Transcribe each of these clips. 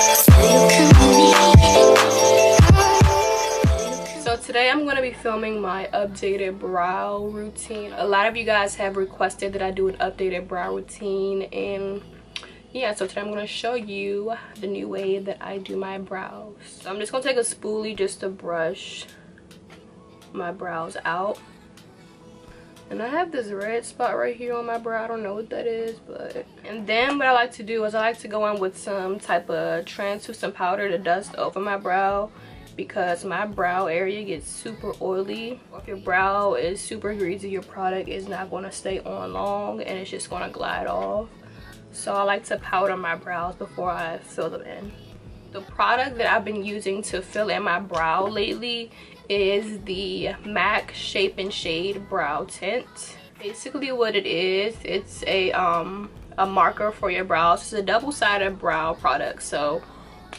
So today I'm going to be filming my updated brow routine. A lot of you guys have requested that I do an updated brow routine, and yeah, so today I'm going to show you the new way that I do my brows. So I'm just going to take a spoolie just to brush my brows out. And I have this red spot right here on my brow. I don't know what that is, but... And then what I like to do is I like to go in with some type of translucent powder to dust over my brow, because my brow area gets super oily. If your brow is super greasy, your product is not going to stay on long and it's just going to glide off. So I like to powder my brows before I fill them in. The product that I've been using to fill in my brow lately is the MAC Shape and Shade Brow Tint. Basically what it is, it's a marker for your brows. It's a double-sided brow product. So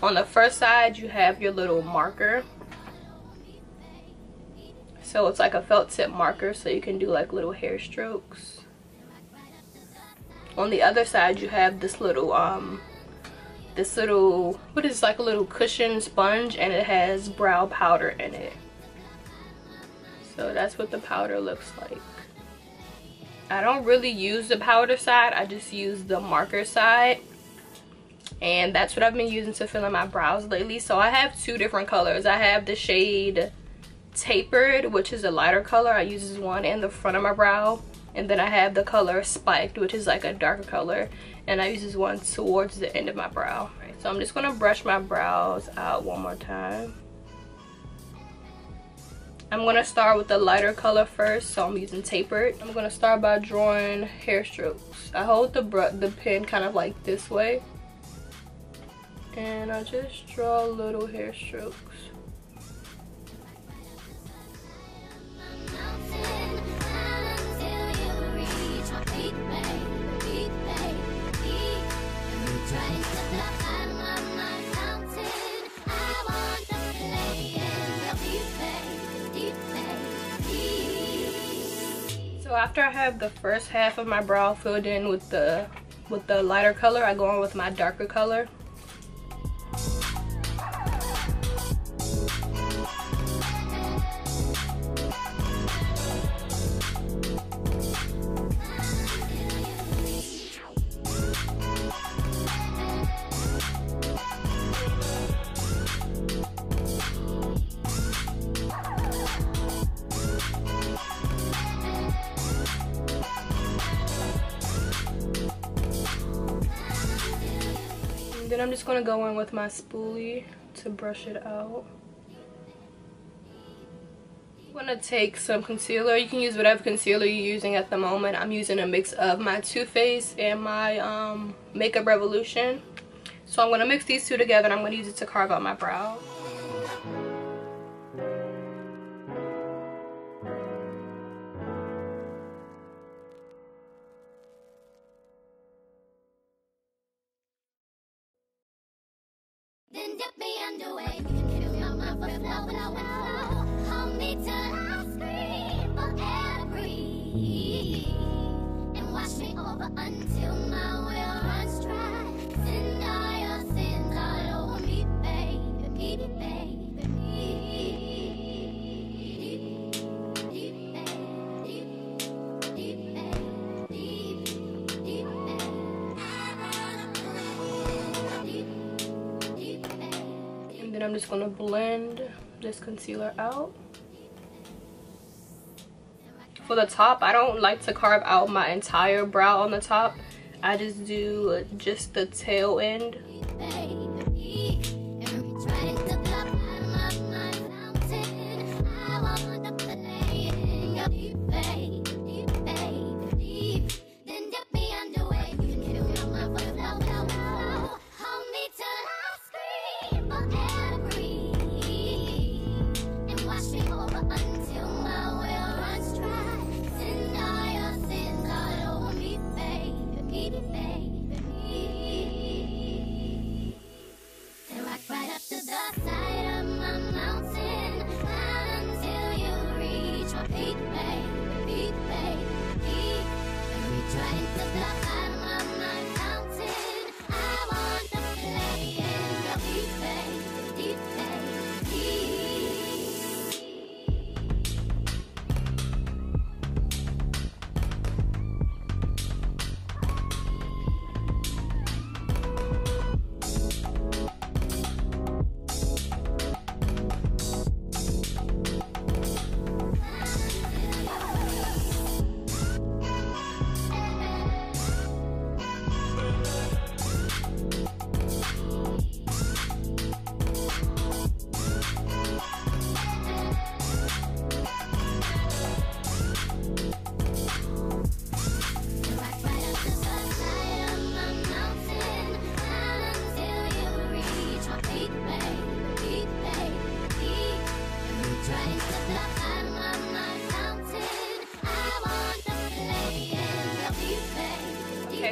on the first side you have your little marker. So it's like a felt tip marker, so you can do like little hair strokes. On the other side you have this little what is like a little cushion sponge, and it has brow powder in it. So that's what the powder looks like. I don't really use the powder side, I just use the marker side. And that's what I've been using to fill in my brows lately. So I have two different colors. I have the shade Tapered, which is a lighter color. I use this one in the front of my brow. And then I have the color Spiked, which is like a darker color. And I use this one towards the end of my brow. Right, so I'm just going to brush my brows out one more time. I'm going to start with the lighter color first, so I'm using Tapered. I'm going to start by drawing hair strokes. I hold the pen kind of like this way, and I just draw little hair strokes. So after I have the first half of my brow filled in with the lighter color, I go on with my darker color. Then I'm just going to go in with my spoolie to brush it out. I'm going to take some concealer. You can use whatever concealer you're using at the moment. I'm using a mix of my Too Faced and my Makeup Revolution. So I'm going to mix these two together, and I'm going to use it to carve out my brow. Then dip me underway. You can feel my mind for flow. Hold me till I scream for air, breathe, and wash me over until my will runs dry. Send all your sins all over me, baby, baby. Then I'm just going to blend this concealer out. For the top, I don't like to carve out my entire brow on the top. I just do just the tail end.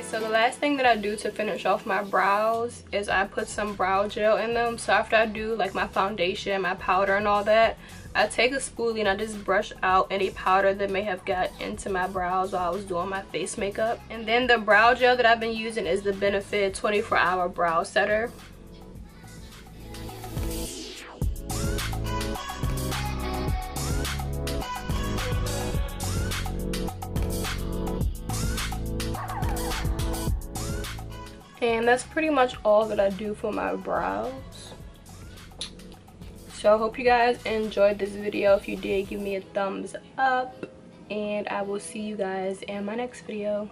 So the last thing that I do to finish off my brows is I put some brow gel in them. So after I do like my foundation, my powder and all that, I take a spoolie and I just brush out any powder that may have got into my brows while I was doing my face makeup. And then the brow gel that I've been using is the Benefit 24-Hour Brow Setter. And that's pretty much all that I do for my brows. So I hope you guys enjoyed this video. If you did, give me a thumbs up. And I will see you guys in my next video.